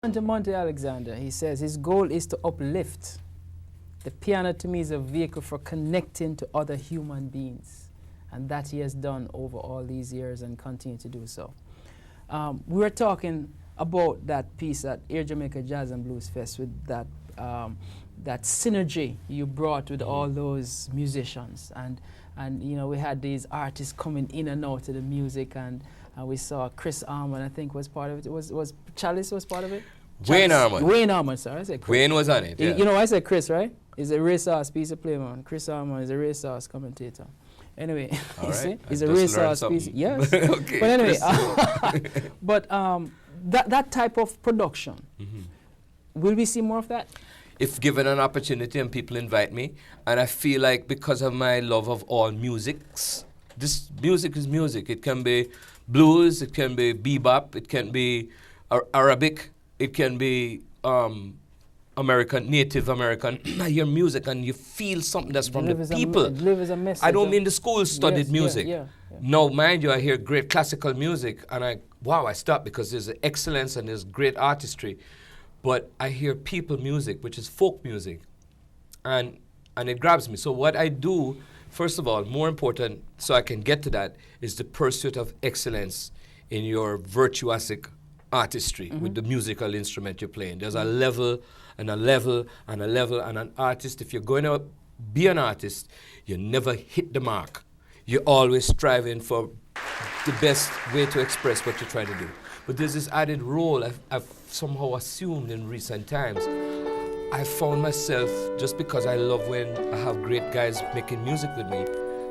Monty Alexander, he says his goal is to uplift. The piano to me is a vehicle for connecting to other human beings, and that he has done over all these years and continue to do so. We were talking about that piece at Air Jamaica Jazz and Blues Fest with that that synergy you brought with all those musicians, and you know, we had these artists coming in and out of the music, and we saw Chris Armand, I think, was part of it. Was Chalice was part of it? Wayne Armand. Wayne Armand, sorry, I said Chris. Wayne was on it. Yeah. You know, I said Chris, right? He's a race sauce piece of play, man. Chris Armand is a race sauce commentator. Anyway, all you right. see, he's a race sauce piece. Yes. Okay. But anyway, but that type of production, will we see more of that? If given an opportunity and people invite me, and I feel like because of my love of all musics, this music is music. It can be blues, it can be bebop, it can be Arabic, it can be American, Native American. I hear music and you feel something that's from the people. I don't mean the school-studied music. Yeah. No, mind you, I hear great classical music and I stop because there's excellence and there's great artistry. But I hear people music, which is folk music, and it grabs me. So what I do, first of all, more important, so I can get to that, is the pursuit of excellence in your virtuosic artistry with the musical instrument you're playing. There's a level and a level and a level, and an artist, if you're going to be an artist, you never hit the mark. You're always striving for the best way to express what you're trying to do. But there's this added role I've somehow assumed in recent times. I found myself, just because I love when I have great guys making music with me,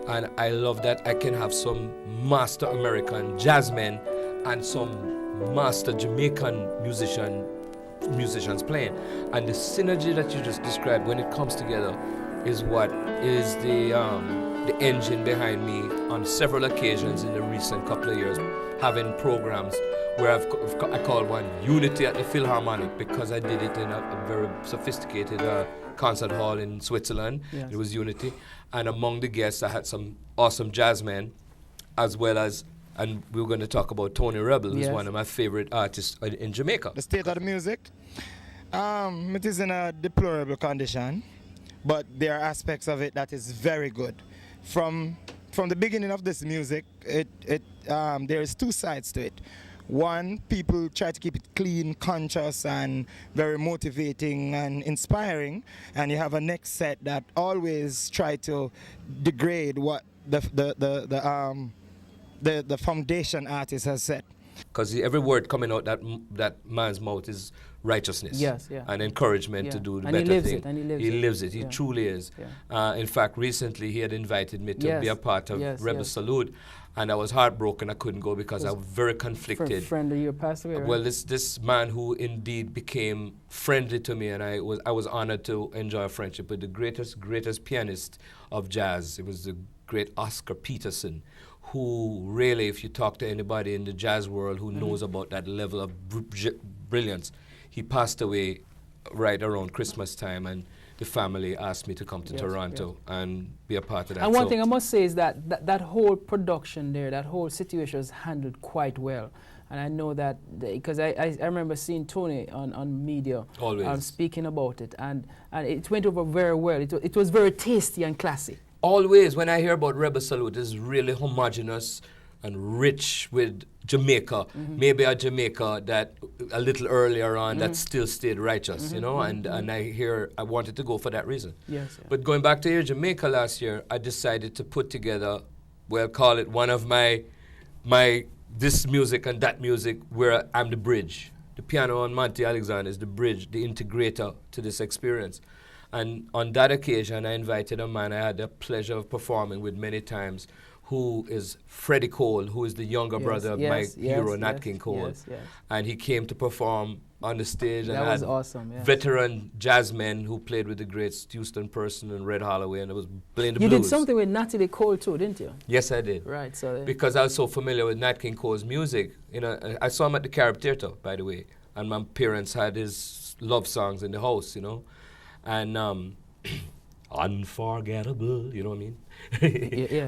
and I love that I can have some master American jazzmen and some master Jamaican musicians playing. And the synergy that you just described, when it comes together, is what is the engine behind me on several occasions in the recent couple of years, having programs where I call one Unity at the Philharmonic, because I did it in a very sophisticated concert hall in Switzerland. Yes. It was Unity. And among the guests, I had some awesome jazzmen, as well as, and we were going to talk about Tony Rebel, who's one of my favorite artists in Jamaica. The state of the music, it is in a deplorable condition, but there are aspects of it that is very good. From the beginning of this music, there is two sides to it. One, people try to keep it clean, conscious, and very motivating and inspiring. And you have a next set that always try to degrade what the foundation artist has said. Because every word coming out that man's mouth is righteousness, and encouragement to do the better thing. He lives it. He truly is. Yeah. In fact, recently he had invited me to be a part of Rebel Salute, and I was heartbroken I couldn't go because I was very conflicted. Friend of yours passed away, right? Well, this man who indeed became friendly to me, and I was honored to enjoy a friendship with the greatest pianist of jazz. It was the great Oscar Peterson, who really, if you talk to anybody in the jazz world who knows about that level of brilliance, he passed away right around Christmas time, and the family asked me to come to Toronto and be a part of that. And one thing I must say is that whole production there, that whole situation was handled quite well. And I know that because I remember seeing Tony on media speaking about it, and it went over very well. It was very tasty and classy. Always, when I hear about Rebel Salute, it's really homogenous and rich with Jamaica. Maybe a Jamaica that a little earlier on that still stayed righteous, you know, and I wanted to go for that reason. Yes. But going back to Air Jamaica last year, I decided to put together, well, call it one of my this music and that music, where I'm the bridge. The piano on Monty Alexander is the bridge, the integrator to this experience. And on that occasion, I invited a man I had the pleasure of performing with many times, who is Freddie Cole, who is the younger brother of my hero, Nat King Cole. And he came to perform on the stage. That and was had awesome, veteran jazzmen who played with the greats Houston Person and Red Holloway, and it was playing the blues. You did something with Natalie Cole too, didn't you? Yes, I did. Right. So because I was so familiar with Nat King Cole's music. You know, I saw him at the Carib Theatre, by the way, and my parents had his love songs in the house, you know. And unforgettable, you know what I mean?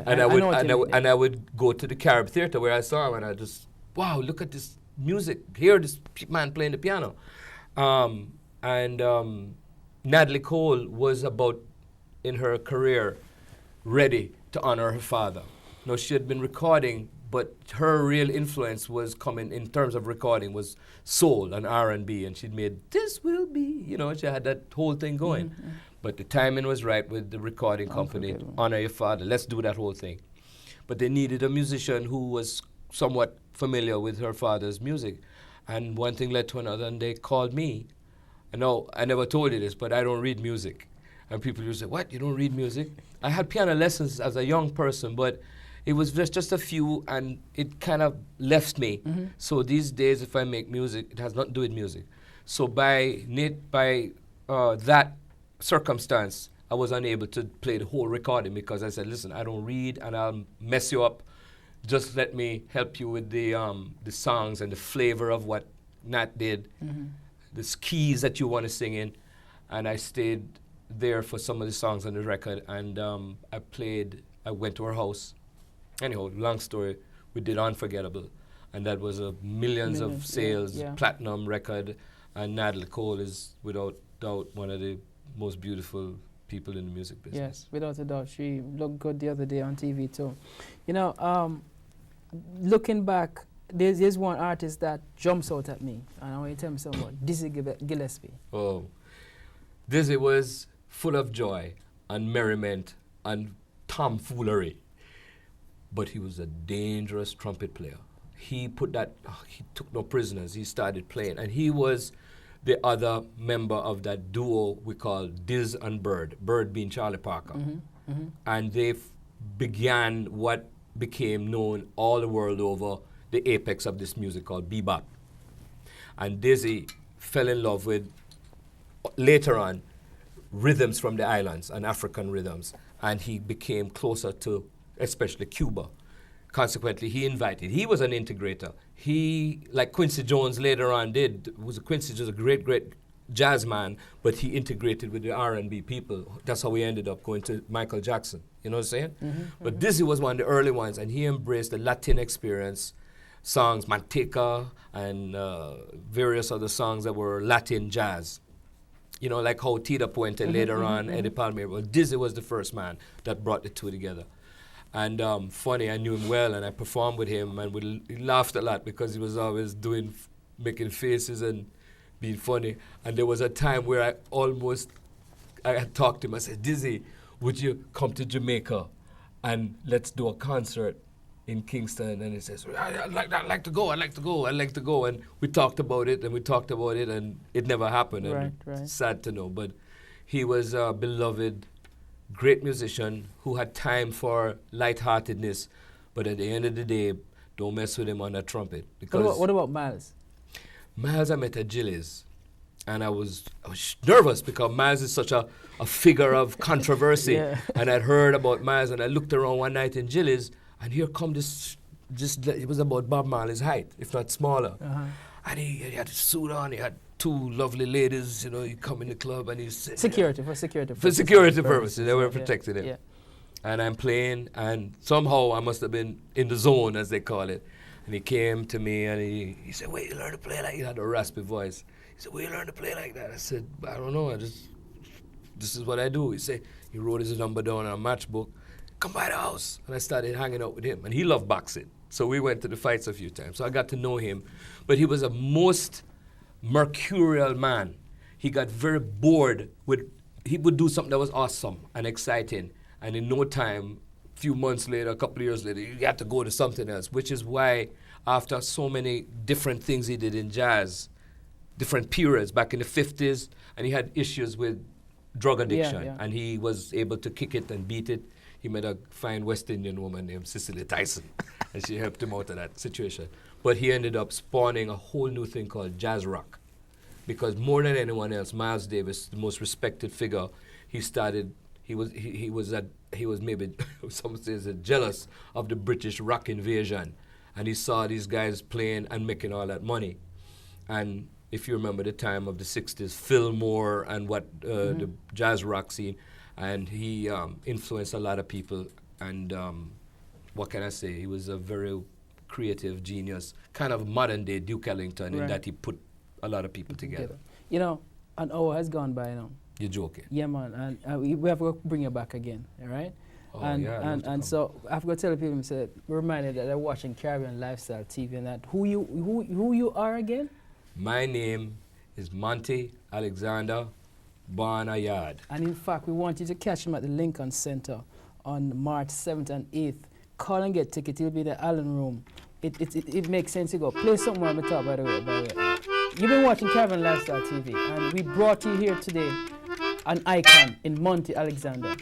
And I would go to the Carib Theatre where I saw him, and I just, wow, look at this music, hear this man playing the piano. Natalie Cole was about, in her career, ready to honor her father. Now, she had been recording, but her real influence was coming, in terms of recording, was soul and R&B, and she'd made This Will Be, you know, she had that whole thing going. Mm-hmm. But the timing was right with the recording company, honor your father, let's do that whole thing. But they needed a musician who was somewhat familiar with her father's music. And one thing led to another, and they called me. I know I never told you this, but I don't read music. And people used to say, what, you don't read music? I had piano lessons as a young person, but it was just a few, and it kind of left me. Mm-hmm. So these days, if I make music, it has nothing to do with music. So by that circumstance, I was unable to play the whole recording because I said, listen, I don't read and I'll mess you up. Just let me help you with the songs and the flavor of what Nat did, the keys that you want to sing in. And I stayed there for some of the songs on the record, and I went to her house. Anyhow, long story, we did Unforgettable, and that was millions of sales, platinum record, and Natalie Cole is without doubt one of the most beautiful people in the music business. Yes, without a doubt. She looked good the other day on TV too. You know, looking back, there's one artist that jumps out at me, and I want you to tell me something about Dizzy Gillespie. Oh, Dizzy was full of joy and merriment and tomfoolery, but he was a dangerous trumpet player. He took no prisoners. He started playing, and he was the other member of that duo we call Diz and Bird, Bird being Charlie Parker. And they began what became known all the world over, the apex of this music called bebop. And Dizzy fell in love with, later on, rhythms from the islands and African rhythms, and he became closer to especially Cuba. Consequently, he was an integrator. He, like Quincy Jones later on did, Quincy was a great, great jazz man, but he integrated with the R&B people. That's how we ended up going to Michael Jackson, you know what I'm saying? But Dizzy was one of the early ones, and he embraced the Latin experience, songs, Manteca, and various other songs that were Latin jazz. You know, like how Tita Puente later on, Eddie Palmieri. Well, Dizzy was the first man that brought the two together. And funny, I knew him well, and I performed with him, and he laughed a lot because he was always making faces and being funny. And there was a time where I had talked to him. I said, Dizzy, would you come to Jamaica and let's do a concert in Kingston? And he says, I'd like to go. And we talked about it, and it never happened. Right, and right. Sad to know, but he was a beloved, great musician who had time for lightheartedness, but at the end of the day, don't mess with him on that trumpet. Because what about Miles? Miles I met at Gillies, and I was nervous because Miles is such a figure of controversy. And I'd heard about Miles, and I looked around one night in Gillies, and here come it was about Bob Marley's height, if not smaller. And he had a suit on, he had two lovely ladies, you know, he come in the club and he's for security purposes. For security purposes, they were protecting him. Yeah. And I'm playing, and somehow I must have been in the zone, as they call it. And he came to me and he said, where you learn to play like that? He had a raspy voice. He said, where you learn to play like that? I said, I don't know, this is what I do. He wrote his number down on a matchbook, come by the house. And I started hanging out with him, and he loved boxing. So we went to the fights a few times. So I got to know him. But he was a most mercurial man. He got very bored he would do something that was awesome and exciting. And in no time, a few months later, a couple of years later, you got to go to something else, which is why after so many different things he did in jazz, different periods back in the 50s, and he had issues with drug addiction, and he was able to kick it and beat it. He met a fine West Indian woman named Cicely Tyson, and she helped him out of that situation. But he ended up spawning a whole new thing called jazz rock, because more than anyone else, Miles Davis, the most respected figure, he was maybe some say jealous of the British rock invasion, and he saw these guys playing and making all that money. And if you remember the time of the 60s, Fillmore and the jazz rock scene, and he influenced a lot of people. And what can I say? He was a very creative genius, kind of modern day Duke Ellington, in that he put a lot of people together. You know, an hour has gone by now. You're joking. Yeah, man, and we have to bring you back again, all right? Oh, and yeah, I'd love to come. so I've got to tell people, say, reminded that they're watching Caribbean Lifestyle TV and that who you are again? My name is Monty Alexander Barnayard. And in fact, we want you to catch him at the Lincoln Center on March 7th and 8th. Call and get ticket. It'll be the Allen Room. It makes sense to go. Play somewhere on the top, by the way. You've been watching Caribbean Lifestyle TV, and we brought you here today an icon in Monty Alexander.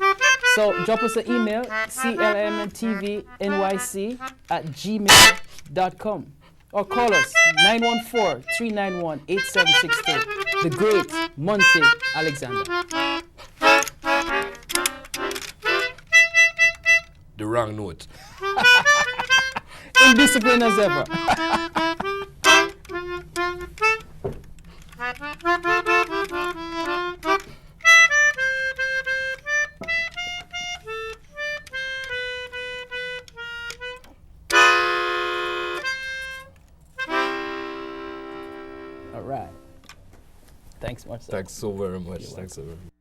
So drop us an email, clmntvnyc@gmail.com, or call us 914-391-8762. The great Monty Alexander. The wrong note. Indisciplined as ever. All right. Thanks much, sir. Thanks so very much. Thanks so very much.